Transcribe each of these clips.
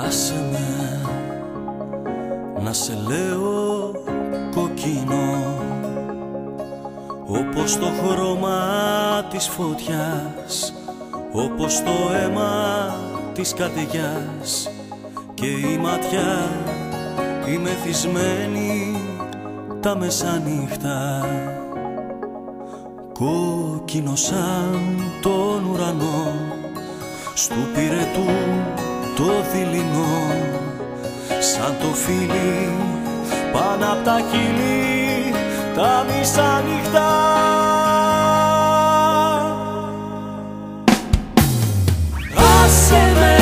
Άσε με να σε λέω κοκκινό, όπως το χρώμα της φωτιάς, όπως το αίμα της καρδιάς. Και η ματιά η μεθυσμένη τα μεσάνυχτα, κόκκινο σαν τον ουρανό, στου πυρετού το δειλινό, σαν το φίλι πάνω απ' τα χείλη τα μισάνυχτα. Άσε με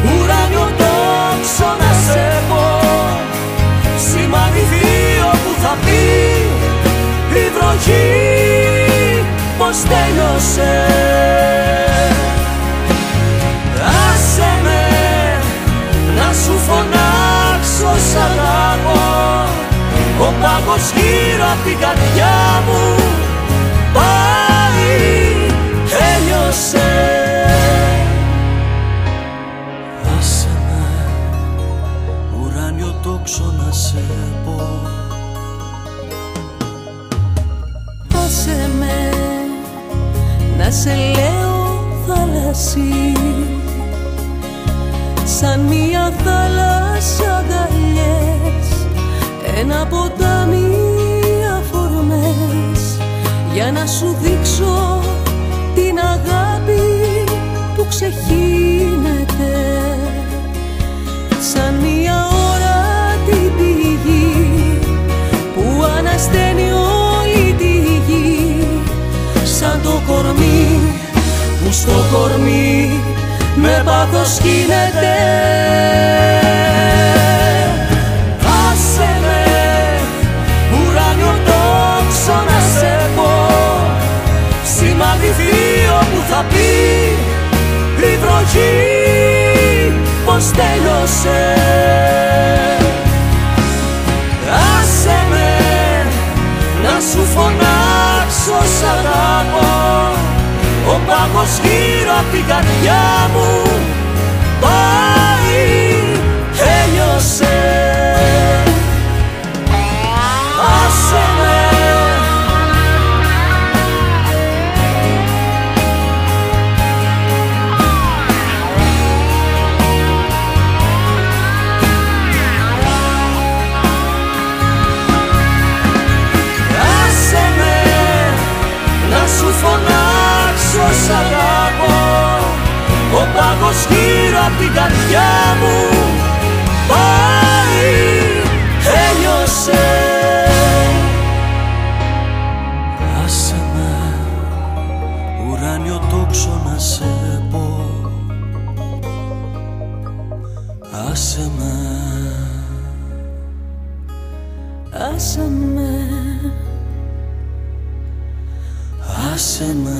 ουράνιο τόξο να σε πω, σημάδι θείο που θα πει η βροχή πως τέλειωσε. Άσε με να σου φωνάξω σ' αγαπώ, ο πάγος γύρω απ' την καρδιά μου πάει, τέλειωσε. Άσε με ουράνιο τόξο να σε πω. Άσε με να σε λέω θάλασσι, σαν μια θάλασσα αγκαλιές, ένα ποτάμι αφορμές, για να σου δείξω την αγάπη που ξεχύνεται, σαν μια όρατη πηγή που ανασταίνει όλη τη γη, σαν το κορμί που στο κορμί με πάθος γίνεται. Άσε με ουράνιο τόξο να σε πω, σημάδι θείο που θα πει η βροχή πως τέλειωσε. Άσε με να σου φωνάξω σ' αγαπώ, ο πάγος γύρω απ' την καρδιά μου πάει, τέλειωσε. Άσε με. Άσε με να σου φωνάξω σ' αγαπώ, ο πάγος γύρω απ' την καρδιά μου πάει, τέλειωσε. Άσε με ουράνιο τόξο να σε πω. Άσε με. Άσε με. Άσε με.